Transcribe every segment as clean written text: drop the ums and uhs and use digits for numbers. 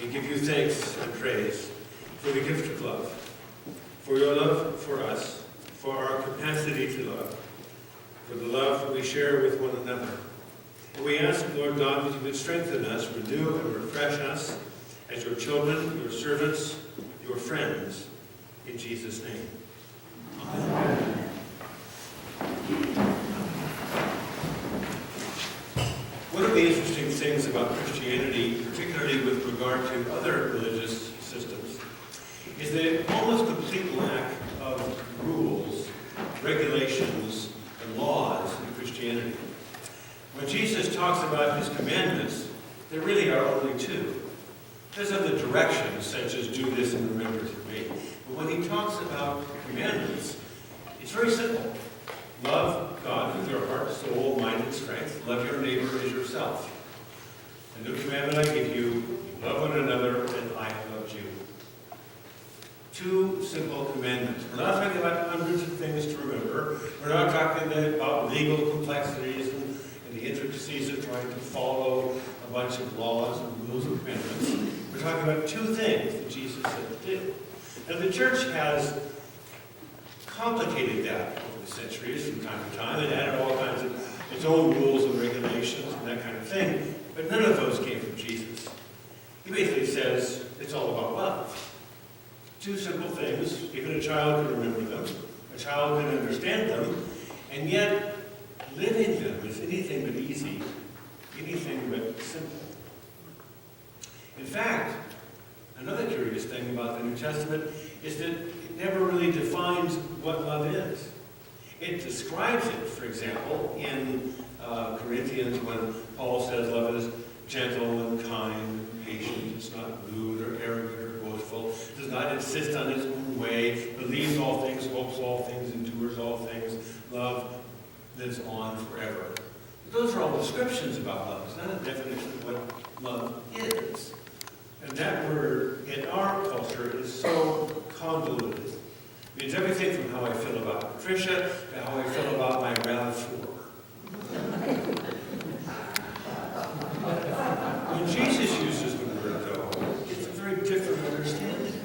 we give you thanks and praise for the gift of love, for your love for us, for our capacity to love, for the love we share with one another. And we ask, Lord God, that you would strengthen us, renew and refresh us as your children, your servants, your friends, in Jesus' name. Amen. One of the interesting things about Christianity, particularly with regard to other religious systems, is the almost complete lack of rules, regulations, and laws in Christianity. When Jesus talks about his commandments, there really are only two. There's other directions, such as do this in remembrance of me. But when he talks about commandments, it's very simple. Love God with your heart, soul, mind, and strength. Love your neighbor as yourself. A new commandment I give you, love one another as I have loved you. Two simple commandments. We're not talking about hundreds of things to remember. We're not talking about legal complexities and the intricacies of trying to follow a bunch of laws and rules and commandments. We're talking about two things that Jesus said to do. Now the church has complicated that over the centuries from time to time and added all kinds of its own rules and regulations and that kind of thing, but none of those came from Jesus. He basically says it's all about love. Two simple things, even a child can remember them, a child can understand them, and yet living them is anything but easy, anything but simple. In fact, another curious thing about the New Testament is that it never really defines what love is. It describes it, for example, in Corinthians when Paul says love is gentle and kind and patient. It's not rude or arrogant or boastful. It does not insist on its own way. Believes all things, hopes all things, endures all things. Love lives on forever. Those are all descriptions about love. It's not a definition of what love is. And that word in our culture is so convoluted. It means everything from how I feel about Patricia to how I feel about my RAV4. When Jesus uses the word, though, it's a very different understanding.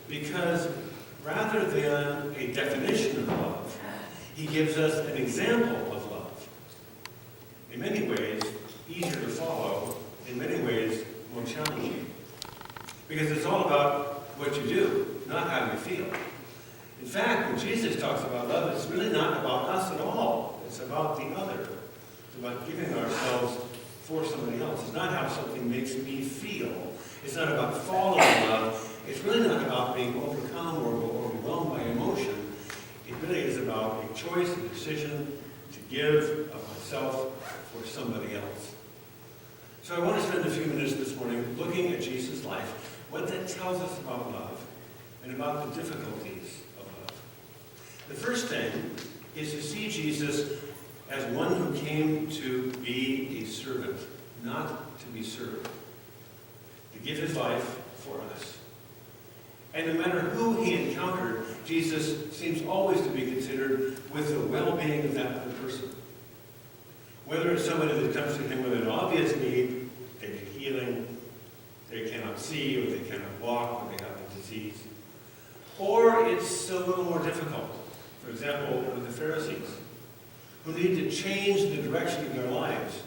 Because rather than a definition of love, he gives us an example of love. In many ways, easier to follow, in many ways, more challenging. Because it's all about what you do, not how you feel. In fact, when Jesus talks about love, it's really not about us at all. It's about the other. It's about giving ourselves for somebody else. It's not how something makes me feel. It's not about following love. It's really not about being overcome or overwhelmed by emotion. It really is about a choice, a decision to give of myself for somebody else. So I want to spend a few minutes this morning looking at Jesus' life, what that tells us about love, and about the difficulties of love. The first thing is to see Jesus as one who came to be a servant, not to be served, to give his life for us. And no matter who he encountered, Jesus seems always to be considered with the well-being of that other person. Whether it's somebody that comes to him with an obvious need, they need healing, they cannot see, or they cannot walk, or they have a disease. Or it's a little more difficult. For example, with the Pharisees, who need to change the direction of their lives.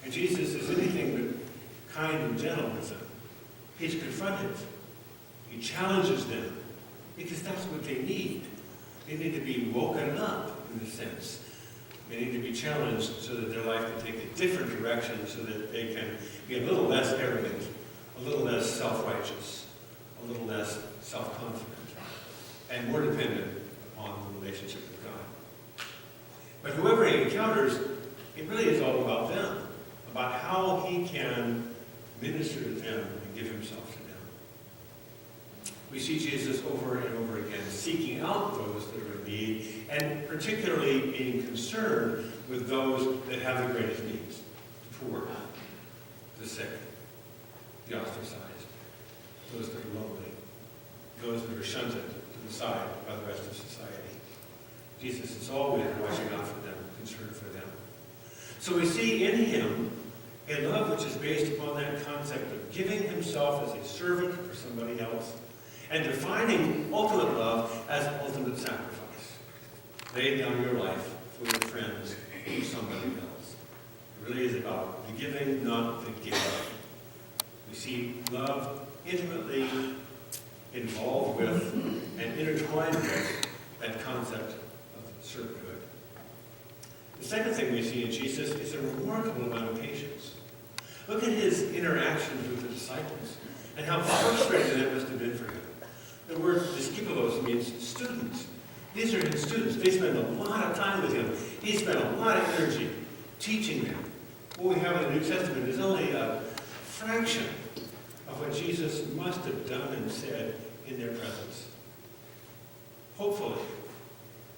And Jesus is anything but kind and gentle with them. He's confrontive. He challenges them, because that's what they need. They need to be woken up, in a sense. They need to be challenged so that their life can take a different direction, so that they can be a little less arrogant, a little less self-righteous, a little less self-confident, and more dependent on the relationship with God. But whoever he encounters, it really is all about them, about how he can minister to them and give himself to them. We see Jesus over and over again seeking out those that are in need, and particularly being concerned with those that have the greatest needs: the poor, the sick, the ostracized, those that are lonely, those that are shunted to the side by the rest of society. Jesus is always watching out for them, concerned for them. So we see in him A love which is based upon that concept of giving himself as a servant for somebody else, and defining ultimate love as ultimate sacrifice. Lay down your life for your friends, for somebody else. It really is about the giving, not the giving. We see love intimately involved with and intertwined with that concept of servanthood. The second thing we see in Jesus is a remarkable amount of patience. Look at his interactions with the disciples and how frustrating that must have been for him. The word discípulos means students. These are his students. They spend a lot of time with him. He spent a lot of energy teaching them. What we have in the New Testament is only a fraction of what Jesus must have done and said in their presence. Hopefully,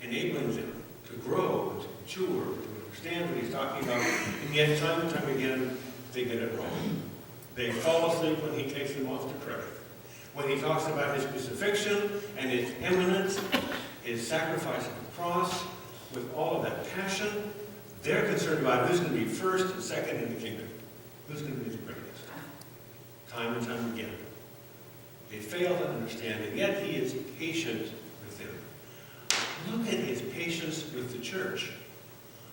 enabling them to grow, to mature, to understand what he's talking about, and yet time and time again, they get it wrong. They fall asleep when he takes them off to pray. When he talks about his crucifixion and his imminence, his sacrifice on the cross, with all of that passion, they're concerned about who's going to be first and second in the kingdom. Who's going to be the greatest? Time and time again. They fail to understand, and yet he is patient with them. Look at his patience with the church.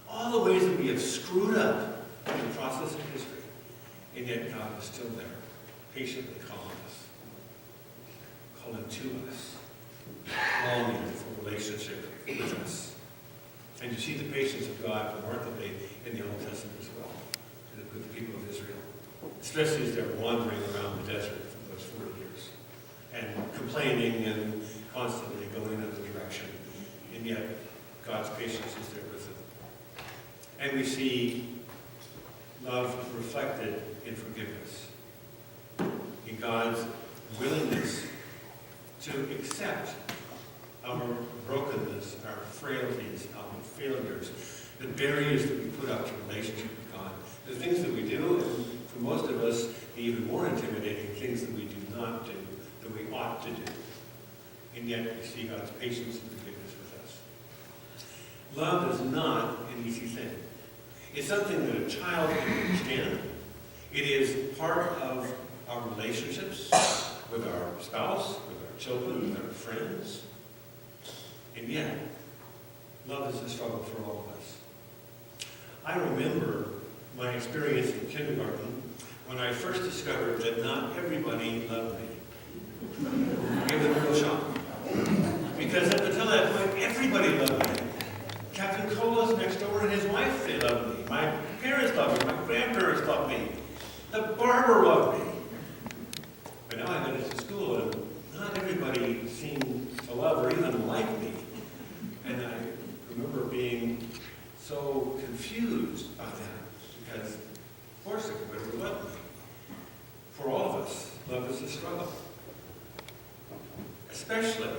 All the ways that we have screwed up in the process of history, and yet God is still there, patiently calling to us, longing for relationship with us. And you see the patience of God remarkably in the Old Testament as well, with the people of Israel, especially as they're wandering around the desert for those 40 years, and complaining and constantly going in another direction. And yet, God's patience is there with them. And we see love reflected in forgiveness, in God's willingness to accept our brokenness, our frailties, our failures, the barriers that we put up to relationship with God, the things that we do, and for most of us, the even more intimidating things that we do not do, that we ought to do. And yet we see God's patience and forgiveness with us. Love is not an easy thing. It's something that a child can understand. It is part of our relationships with our spouse, with our children, with our friends. And yet, love is a struggle for all of us. I remember my experience in kindergarten when I first discovered that not everybody loved me. It gave them a real shock. Because up until that point, everybody loved me. Captain Cola's next door and his wife, they loved me. My parents loved me. My grandparents loved me. The barber loved me. But now I go to school and not everybody seemed to love or even like me. And I remember being so confused by that because, of course, everybody would love me. For all of us, love is a struggle. Especially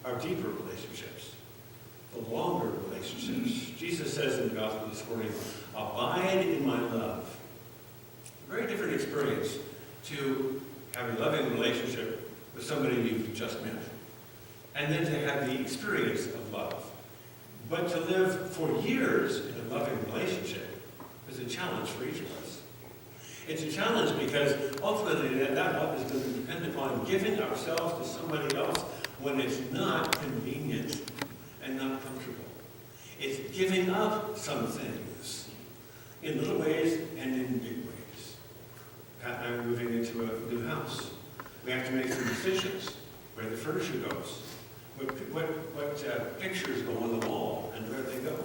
our deeper relationships, the longer relationships. Jesus says in the Gospel this morning, abide in my love. A very different experience to have a loving relationship with somebody you've just met, and then to have the experience of love. But to live for years in a loving relationship is a challenge for each of us. It's a challenge because ultimately that love is going to depend upon giving ourselves to somebody else when it's not convenient and not comfortable. It's giving up some things in little ways and in big ways. Pat and I are moving into a new house. We have to make some decisions where the furniture goes, what pictures go on the wall, and where they go.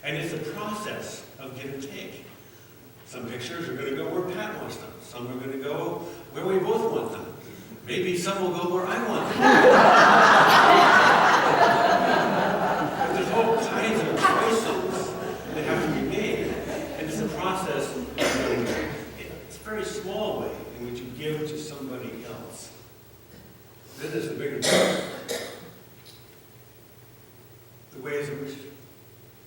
And it's a process of give and take. Some pictures are going to go where Pat wants them. Some are going to go where we both want them. Maybe some will go where I want them. But there's all kinds of choices that have to be made. And it's a process of getting there. It's a very small way in which you give to somebody else. Then there's the bigger part. The ways in which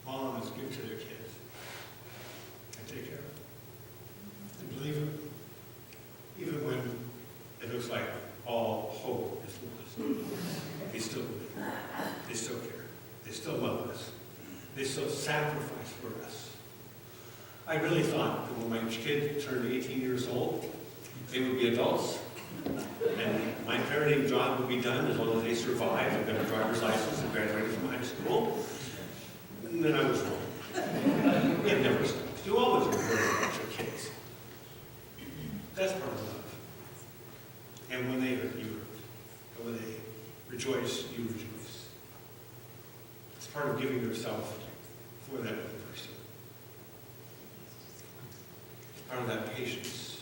moms give to their kids and take care of them. And believe it, even when it looks like all hope is lost, they still believe. They still care. They still love us. They still sacrifice for us. I really thought that when my kids turned 18 years old, they would be adults, and my parenting job would be done as long as they survived and got a driver's license and graduated from high school. And then I was wrong. It never stops. You always worry about your kids. That's part of love. And when they hurt, you hurt. And when they rejoice, you rejoice. It's part of giving yourself for that other person. It's part of that patience.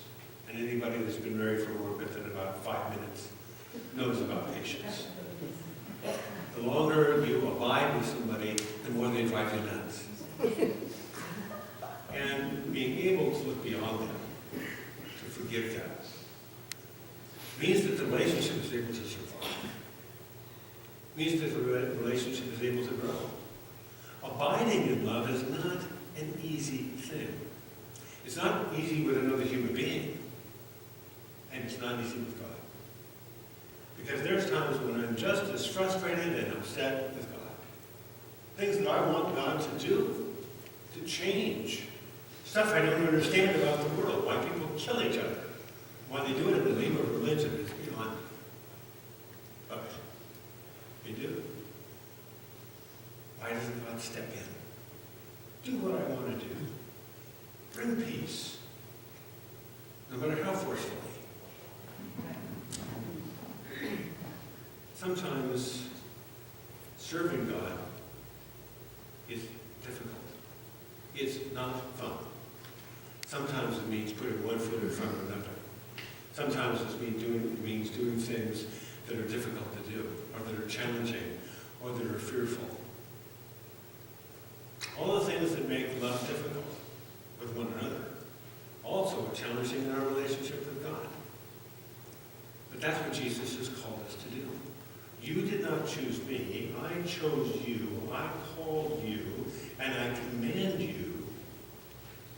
And anybody that's been married for more than about 5 minutes knows about patience. The longer you abide with somebody, the more they drive you nuts. And being able to look beyond them, to forgive them, means that the relationship is able to survive. Means that the relationship is able to grow. Abiding in love is not an easy thing. It's not easy with another human being. And it's not easy with God. Because there's times when I'm just as frustrated and upset with God. Things that I want God to do, to change. Stuff I don't understand about the world. Why people kill each other. Why they do it in the name of religion is beyond me. But they do. Why doesn't God step in? Do what I want to do. Bring peace. No matter how forcefully. Sometimes serving God is difficult. It's not fun. Sometimes it means putting one foot in front of another. Sometimes it means doing things that are difficult to do, or that are challenging, or that are fearful. All the things that make love difficult with one another also are challenging in our relationship with God. But that's what Jesus has called us to do. You did not choose me, I chose you, I called you, and I command you,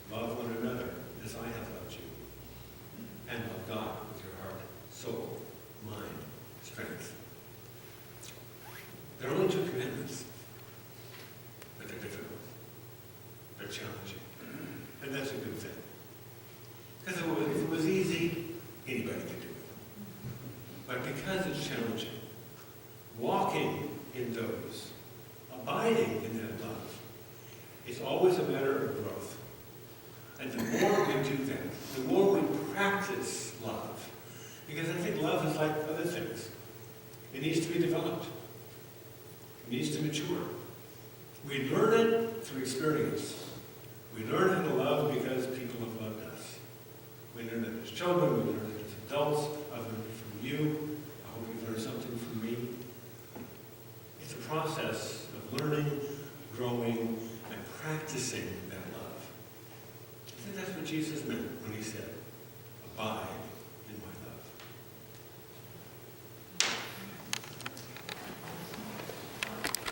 love one another as I have loved you. And love God with your heart, soul, mind, strength. There are only 2 commandments, but they're difficult. They're challenging. And that's a good thing. Because if it was easy, anybody could do it. But because it's challenging, walking in those, abiding in that love, it's always a matter of growth. And the more we do that, the more we practice love, because I think love is like other things. It needs to be developed. It needs to mature. We learn it through experience. We learn how to love because people have loved us. We learn it as children, we learn it as adults. I've learned it from you. I hope you've learned something from me. It's a process of learning, growing, and practicing that love. I think that's what Jesus meant when he said, abide